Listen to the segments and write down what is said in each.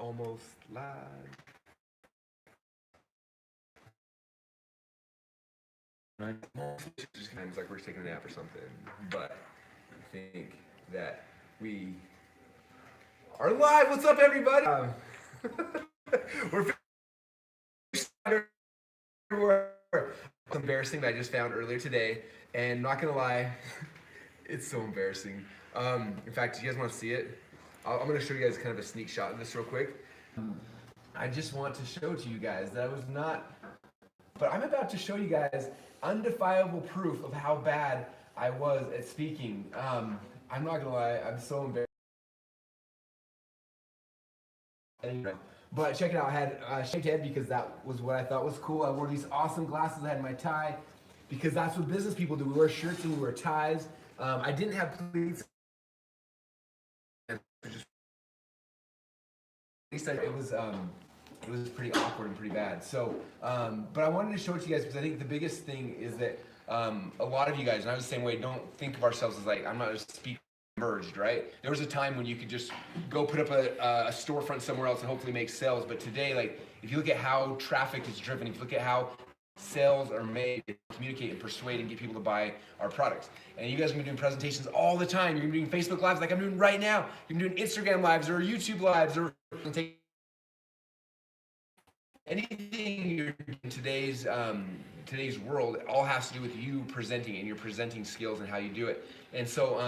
almost live. Just kind of like we're taking a nap or something, but I think that we are live. What's up, everybody? We're it's embarrassing that I just found earlier today, and not gonna lie, it's so embarrassing. In fact, do you guys want to see it? I'm gonna show you guys kind of a sneak shot of this real quick. I just want to show to you guys that I was not, but I'm about to show you guys undefiable proof of how bad I was at speaking. I'm not gonna lie, I'm so embarrassed. Anyway, but check it out, I had shaved head because that was what I thought was cool. I wore these awesome glasses, I had my tie, because that's what business people do. We wear shirts and we wear ties. I didn't have pleats. At least it was pretty awkward and pretty bad. So, but I wanted to show it to you guys because I think the biggest thing is that a lot of you guys, and I was the same way, don't think of ourselves as like, I'm not a speaker merged, right? There was a time when you could just go put up a storefront somewhere else and hopefully make sales. But today, like, if you look at how traffic is driven, if you look at how sales are made, communicate and persuade and get people to buy our products. And you guys are gonna be doing presentations all the time. You're gonna be doing Facebook Lives like I'm doing right now. You're gonna be doing Instagram Lives or YouTube Lives or anything you're in today's world. It all has to do with you presenting and your presenting skills and how you do it. And so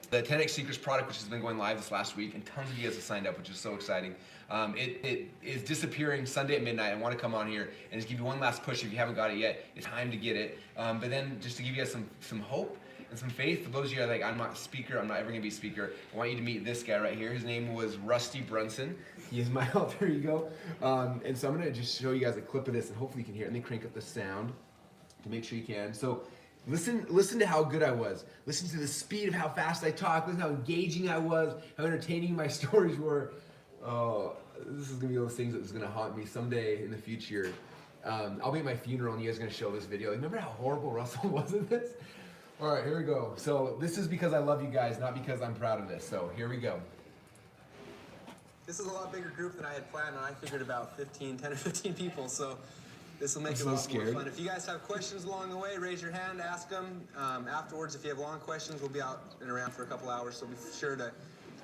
the 10X Secrets product, which has been going live this last week, and tons of you guys have signed up, which is so exciting. It is disappearing Sunday at midnight. I want to come on here and just give you one last push if you haven't got it yet. It's time to get it. But then just to give you guys some hope and some faith, for those of you who are like, I'm not a speaker, I'm not ever going to be a speaker, I want you to meet this guy right here. His name was Brunson. He is my alter ego. And so I'm going to just show you guys a clip of this, and hopefully you can hear it. Let me crank up the sound to make sure you can. So listen to how good I was. Listen to the speed of how fast I talk. Listen how engaging I was, how entertaining my stories were. Oh, this is gonna be those things that's gonna haunt me someday in the future. I'll be at my funeral and you guys are gonna show this video. Remember how horrible Russell was in this? All right, here we go. So this is because I love you guys, not because I'm proud of this. So here we go. This is a lot bigger group than I had planned, and I figured about 10 or 15 people, so this will make it a lot more fun. If you guys have questions along the way, raise your hand, ask them. Afterwards, if you have long questions, we'll be out and around for a couple hours, so be sure to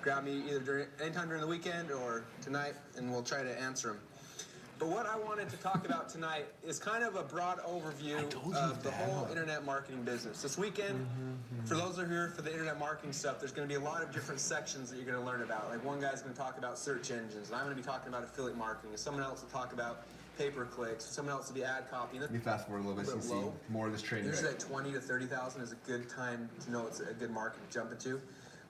grab me either anytime during the weekend or tonight, and we'll try to answer them. But what I wanted to talk about tonight is kind of a broad overview of the whole internet marketing business. This weekend, for those who are here for the internet marketing stuff, there's going to be a lot of different sections that you're going to learn about. Like one guy's going to talk about search engines, and I'm going to be talking about affiliate marketing, and someone else will talk about pay-per-clicks, someone else will be ad copy. Let me fast forward a little bit so you can see more of this training. Usually at 20 to 30,000 is a good time to know it's a good market to jump into.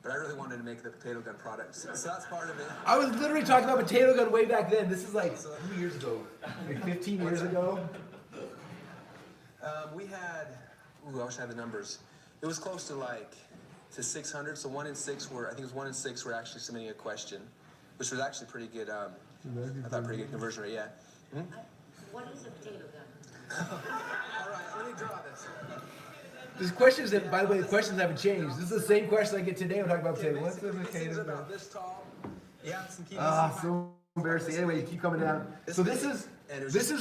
But I really wanted to make the potato gun product. So that's part of it. I was literally talking about potato gun way back then. This is like, how many years ago? Like 15 years ago? We had, I wish I had the numbers. It was close to 600. So 1 in 6 were, I think it was 1 in 6 were actually submitting a question, which was actually pretty good. I thought pretty good conversion rate, yeah. What is a potato gun? All right, let me draw this. There's questions that, by the way, the questions haven't changed. This is the same question I get today when I talk about potato. What's the potato gun? About this tall. Yeah, some keys. So embarrassing. Anyway, you keep coming down. So this is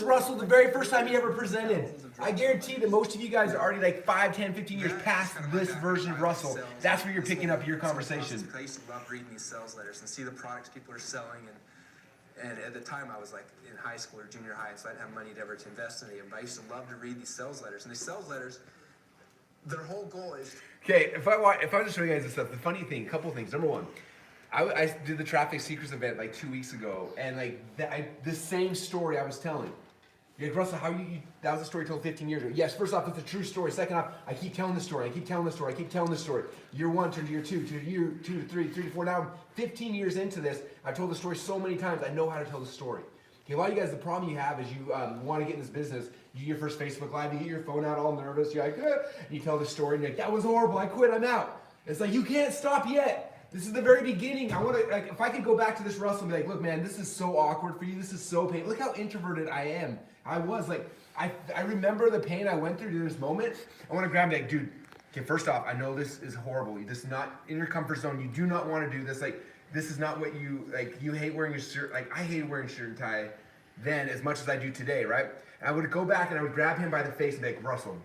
Russell, the very first time he ever presented. I guarantee that most of you guys are already like 5, 10, 15 years past this version of Russell. That's where you're picking up your conversation. I used to love reading these sales letters and see the products people are selling, and at the time I was like in high school or junior high, so I didn't have money to ever to invest in them. But I used to love to read these sales letters, and these sales letters, their whole goal is. Okay, if I was to show you guys this stuff, the funny thing, couple things. Number one, I did the Traffic Secrets event like 2 weeks ago, and like the same story I was telling. You're like, Russell, that was a story told 15 years ago. Yes, first off, it's a true story. Second off, I keep telling the story. I keep telling the story. I keep telling the story. Year 1 turned to year 2, to year 2 to 3, 3 to 4. Now I'm 15 years into this. I've told the story so many times. I know how to tell the story. Okay, a lot of you guys, the problem you have is you want to get in this business. You do your first Facebook Live, you get your phone out all nervous. You're like, and you tell the story, and you're like, that was horrible. I quit. I'm out. It's like, you can't stop yet. This is the very beginning. I want to, like, if I could go back to this Russell and be like, look, man, this is so awkward for you. This is so painful. Look how introverted I am. I was like, I remember the pain I went through to this moment. I want to grab me like, dude, okay, first off, I know this is horrible. This is not in your comfort zone. You do not want to do this. Like, this is not what you, like, you hate wearing your shirt. Like, I hated wearing shirt and tie then as much as I do today, right? And I would go back and I would grab him by the face and be like, Russell,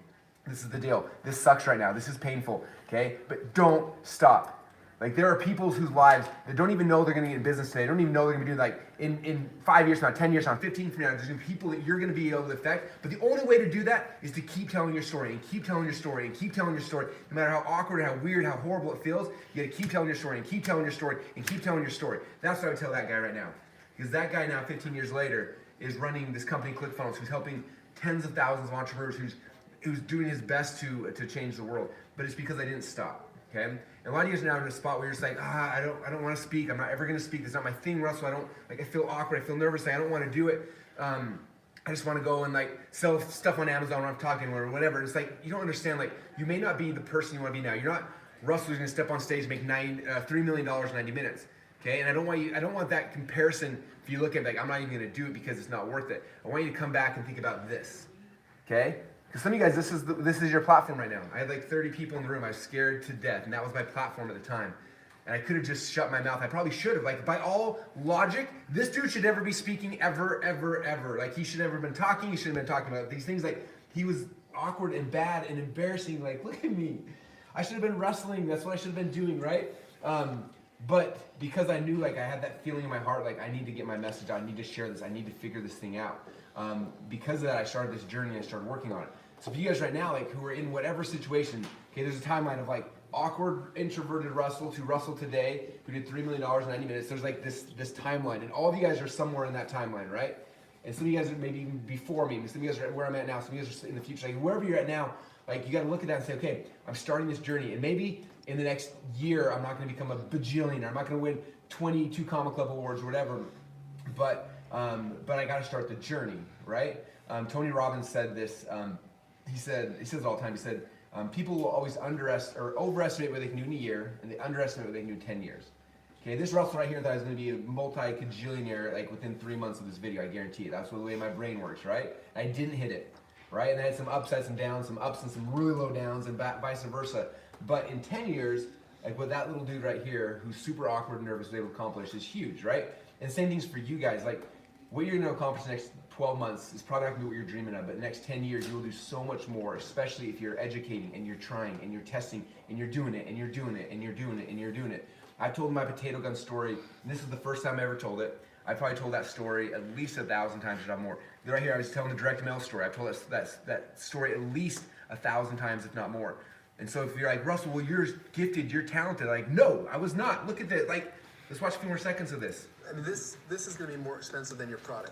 this is the deal. This sucks right now. This is painful, okay? But don't stop. Like, there are people whose lives that don't even know they're going to get in business today. Don't even know they're going to be doing, like, in 5 years from now, 10 years from now, 15 from now, there's going to be people that you're going to be able to affect. But the only way to do that is to keep telling your story and keep telling your story and keep telling your story. No matter how awkward, how weird, how horrible it feels, you got to keep telling your story and keep telling your story and keep telling your story. That's what I would tell that guy right now. Because that guy now, 15 years later, is running this company, ClickFunnels, who's helping tens of thousands of entrepreneurs, who's doing his best to change the world. But it's because I didn't stop. Okay, and a lot of you guys are now in a spot where you're just like, I don't want to speak. I'm not ever going to speak. That's not my thing, Russell. I feel awkward. I feel nervous. I don't want to do it. I just want to go and like sell stuff on Amazon when I'm talking or whatever. It's like, you don't understand. Like, you may not be the person you want to be now. You're not Russell who's going to step on stage and make $3 million in 90 minutes. Okay, and I don't want that comparison. If you look at like, I'm not even going to do it because it's not worth it. I want you to come back and think about this. Okay. Because some of you guys, this is your platform right now. I had like 30 people in the room. I was scared to death, and that was my platform at the time. And I could have just shut my mouth. I probably should have. Like, by all logic, this dude should never be speaking ever, ever, ever. Like, he should never have been talking. He should have been talking about these things. Like, he was awkward and bad and embarrassing. Like, look at me. I should have been wrestling. That's what I should have been doing, right? But because I knew, like, I had that feeling in my heart, like, I need to get my message out. I need to share this. I need to figure this thing out. Because of that, I started this journey. I started working on it. So for you guys right now, like, who are in whatever situation, okay, there's a timeline of like awkward, introverted Russell to Russell today, who did $3 million in 90 minutes. There's like this timeline, and all of you guys are somewhere in that timeline, right? And some of you guys are maybe even before me. Some of you guys are where I'm at now. Some of you guys are in the future. Like, wherever you're at now, like, you got to look at that and say, okay, I'm starting this journey, and maybe in the next year, I'm not going to become a bajillionaire. I'm not going to win 22 Comic Club awards or whatever, but I got to start the journey, right? Tony Robbins said this. He says it all the time. He said, people will always overestimate what they can do in a year, and they underestimate what they can do in 10 years. Okay, this Russell right here thought I was going to be a multi-cajillionaire like within 3 months of this video. I guarantee it. That's the way my brain works, right? I didn't hit it, right? And I had some upsides and downs, some ups and some really low downs, and vice versa. But in 10 years, like what that little dude right here, who's super awkward and nervous, was able to accomplish is huge, right? And same things for you guys. Like, what you're going to accomplish the next 12 months is probably not going to be what you're dreaming of, but the next 10 years you will do so much more, especially if you're educating and you're trying and you're testing and you're doing it and you're doing it and you're doing it and you're doing it. I've told my potato gun story, and this is the first time I ever told it. I probably told that story at least 1,000 times, if not more. Right here, I was telling the direct mail story. I've told that story at least 1,000 times, if not more. And so if you're like, Russell, well, you're gifted, you're talented. Like, no, I was not. Look at this. Like, let's watch a few more seconds of this. I mean, this is going to be more expensive than your product.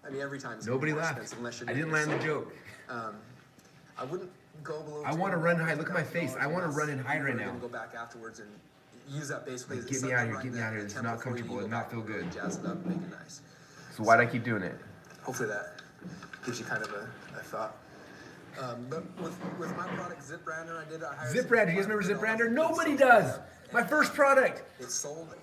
I mean, every time it's Nobody more laughed. expensive unless you're I doing didn't land the yourself. joke. I wouldn't go below. I want to run and hide. Look at my face. I want to run and hide right We're now. gonna go back afterwards and use that basically as a Get me out of here. run Get me that out of here. This is not tempo before you comfortable. go It does not back feel and good. Jazz it up, make it nice. So why'd I keep doing it? Hopefully that gives you kind of a thought. But with my product, Zip Brander, I hired Zip Brander. You guys remember Zip Brander? Nobody does. My first product. It's sold.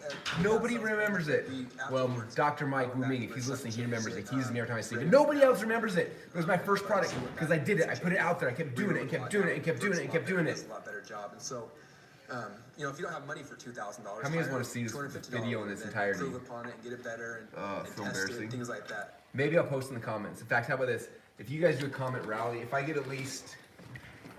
Nobody remembers it. Well, Dr. Mike Wu Ming, if he's listening, he remembers it. He uses me every time I see it. But nobody else remembers it. It was my first product because I did it. I put it out there. I kept doing it and kept doing it and kept doing it and kept doing it. It's a lot better job. And so, you know, if you don't have money for $2,000, How many of you want to see this video in its entirety? Improve upon it and get it better and so test embarrassing. it, things like that. Maybe I'll post in the comments. In fact, how about this? If you guys do a comment rally, if I get at least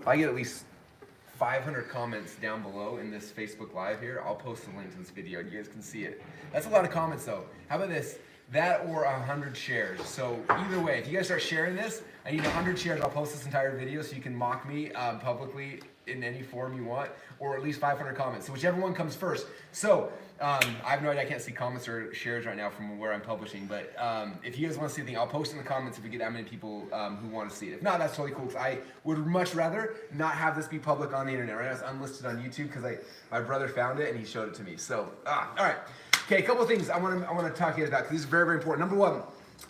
500 comments down below in this Facebook Live here, I'll post the link to this video and you guys can see it. That's a lot of comments though. How about this? That or 100 shares. So either way, if you guys start sharing this, I need 100 shares. I'll post this entire video so you can mock me publicly in any form you want, or at least 500 comments. So whichever one comes first. So I have no idea. I can't see comments or shares right now from where I'm publishing. But if you guys want to see anything, I'll post in the comments if we get that many people who want to see it. If not, that's totally cool. Because I would much rather not have this be public on the internet. Right now it's unlisted on YouTube because my brother found it and he showed it to me. So all right. Okay, a couple of things I want to talk to you about because this is very, very important. Number one,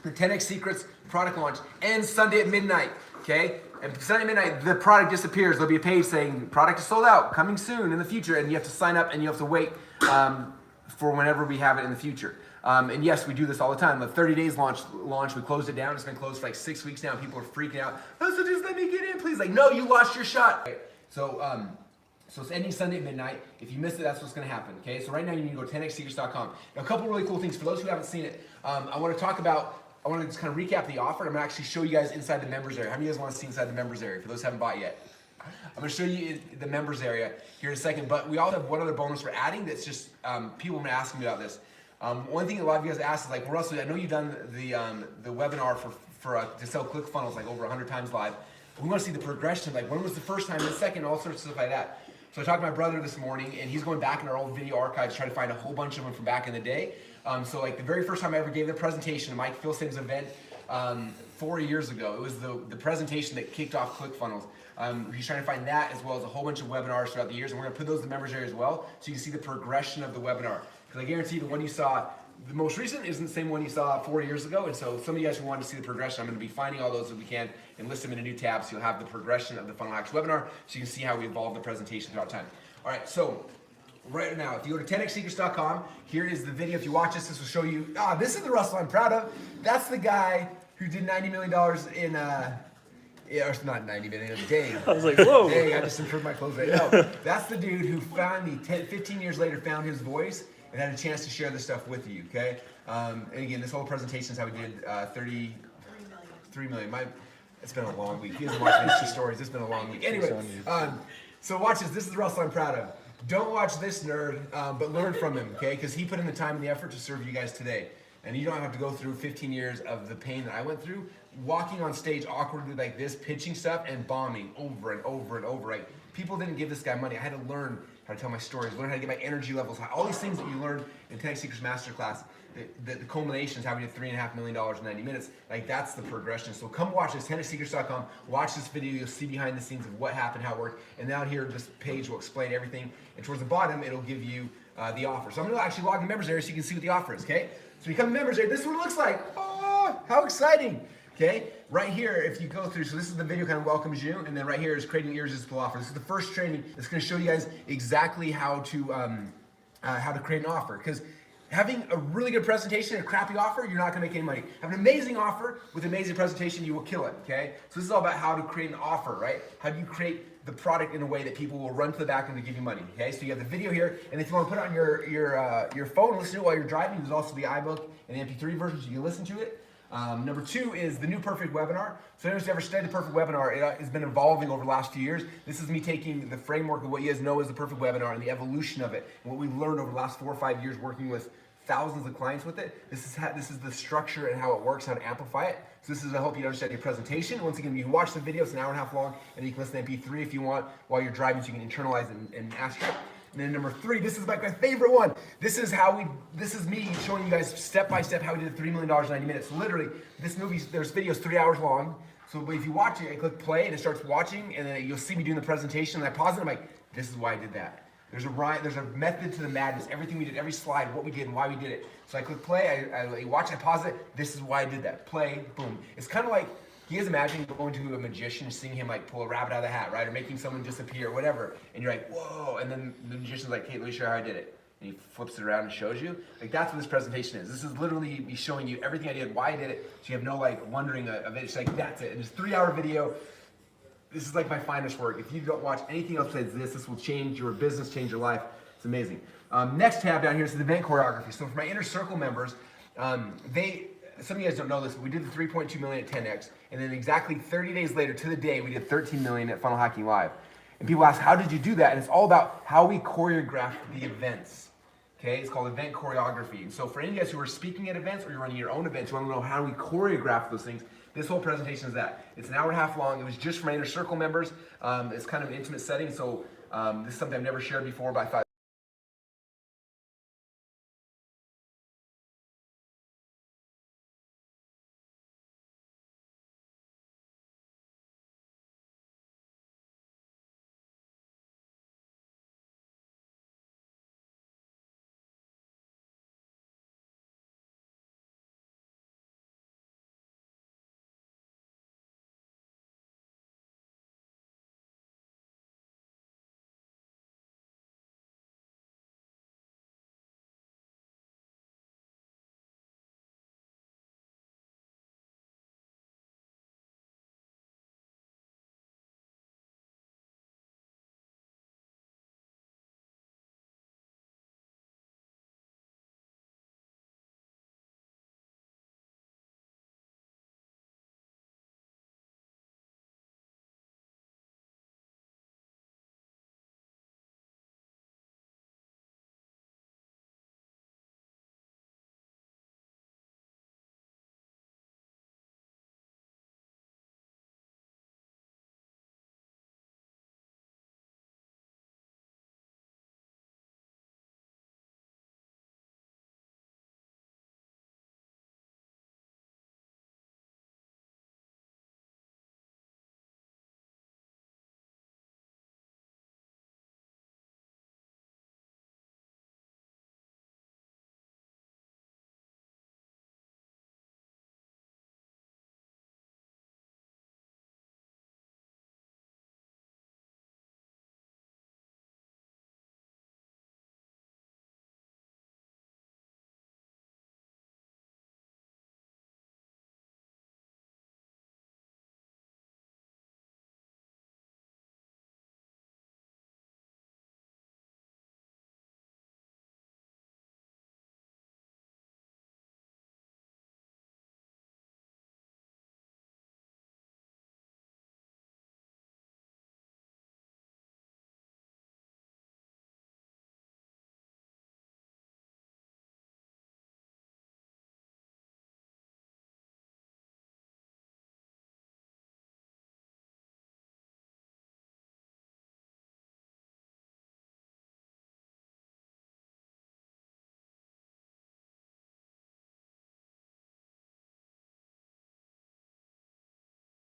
the 10X Secrets product launch ends Sunday at midnight. Okay. And Sunday midnight, the product disappears. There'll be a page saying product is sold out, coming soon in the future, and you have to sign up and you have to wait for whenever we have it in the future. And yes, we do this all the time. The 30 days launch, we closed it down. It's been closed for like 6 weeks now. People are freaking out. Oh, so just let me get in, please. Like, no, you lost your shot. So So it's ending Sunday at midnight. If you miss it, that's what's going to happen. Okay. So right now you need to go to 10xsecrets.com. Now, a couple really cool things for those who haven't seen it. I want to just kind of recap the offer. I'm going to actually show you guys inside the members area. How many of you guys want to see inside the members area? For those who haven't bought yet, I'm going to show you the members area here in a second. But we also have one other bonus we're adding. That's just people have been asking me about this. One thing a lot of you guys asked is like, well, Russell, I know you've done the webinar to sell ClickFunnels like over 100 times live. We want to see the progression, like when was the first time, the second, all sorts of stuff like that. So I talked to my brother this morning, and he's going back in our old video archives trying to find a whole bunch of them from back in the day. So like the very first time I ever gave the presentation at Mike Philson's event 4 years ago, it was the presentation that kicked off ClickFunnels. He's trying to find that as well as a whole bunch of webinars throughout the years, and we're going to put those in the members area as well, so you can see the progression of the webinar. Because I guarantee the one you saw, the most recent isn't the same one you saw 4 years ago, and so some of you guys who want to see the progression, I'm going to be finding all those that we can and list them in a new tab, so you'll have the progression of the Funnel Hacks webinar, so you can see how we evolve the presentation throughout time. All right, so right now, if you go to 10xsecrets.com, here is the video. If you watch this, this will show you, this is the Russell I'm proud of. That's the guy who did $90 million in, yeah, it's not 90 minutes, dang. I was like, whoa. Dang, I just improved my close rate. No, that's the dude who finally, 15 years later, found his voice and had a chance to share this stuff with you, okay? And again, this whole presentation is how we did 3 million. It's been a long week. He hasn't watched any stories. It's been a long week. Anyway, so watch this. This is the Russell I'm proud of. Don't watch this nerd, but learn from him, okay? Because he put in the time and the effort to serve you guys today. And you don't have to go through 15 years of the pain that I went through, walking on stage awkwardly like this, pitching stuff and bombing over and over and over. Right? People didn't give this guy money. I had to learn how to tell my stories, learn how to get my energy levels high. All these things that you learn in 10X Secrets Masterclass, the culmination is how we did $3.5 million in 90 minutes. Like that's the progression. So come watch this, 10xsecrets.com. Watch this video. You'll see behind the scenes of what happened, how it worked. And down here, this page will explain everything. And towards the bottom, it'll give you the offer. So I'm going to actually log in the members area so you can see what the offer is, okay? So you come to members area. This is what it looks like. Oh, how exciting. Okay, right here, if you go through, so this is the video kind of welcomes you, and then right here is creating irresistible offer. This is the first training that's going to show you guys exactly how to create an offer. Because having a really good presentation and a crappy offer, you're not going to make any money. Have an amazing offer with an amazing presentation, you will kill it. Okay, so this is all about how to create an offer, right? How do you create the product in a way that people will run to the back end to give you money? Okay, so you have the video here, and if you want to put it on your phone, listen to it while you're driving. There's also the iBook and the MP3 version, so you can listen to it. Number two is the new perfect webinar. So anyone who's ever studied the perfect webinar, it has been evolving over the last few years. This is me taking the framework of what you guys know as the perfect webinar and the evolution of it, and what we've learned over the last 4 or 5 years working with thousands of clients with it. This is the structure and how it works, how to amplify it. So this is to help you understand your presentation. Once again, you can watch the video, it's an hour and a half long, and you can listen to MP3 if you want while you're driving, so you can internalize and master it. And then number three, this is like my favorite one. This is me showing you guys step by step how we did $3 million in 90 minutes. Literally, this movie, there's videos 3 hours long. So if you watch it, I click play and it starts watching, and then you'll see me doing the presentation, and I pause it, I'm like, this is why I did that. There's a method to the madness. Everything we did, every slide, what we did and why we did it. So I click play, I watch, I pause it, this is why I did that. Play, boom. It's kind of like, you guys imagine going to a magician and seeing him like pull a rabbit out of the hat, right? Or making someone disappear, or whatever. And you're like, whoa. And then the magician's like, hey, let me show you how I did it. And he flips it around and shows you. Like that's what this presentation is. This is literally me showing you everything I did, why I did it. So you have no like wondering of it. It's like, that's it. And it's a 3-hour video. This is like my finest work. If you don't watch anything else besides this will change your business, change your life. It's amazing. Next tab down here is the event choreography. So for my inner circle members, some of you guys don't know this, but we did the 3.2 million at 10x, and then exactly 30 days later to the day, we did 13 million at Funnel Hacking Live. And people ask, how did you do that? And it's all about how we choreograph the events. Okay, it's called event choreography. And so for any of you guys who are speaking at events or you're running your own events, you want to know how we choreograph those things, this whole presentation is that. It's an hour and a half long. It was just for my inner circle members. It's kind of an intimate setting, so this is something I've never shared before, but I thought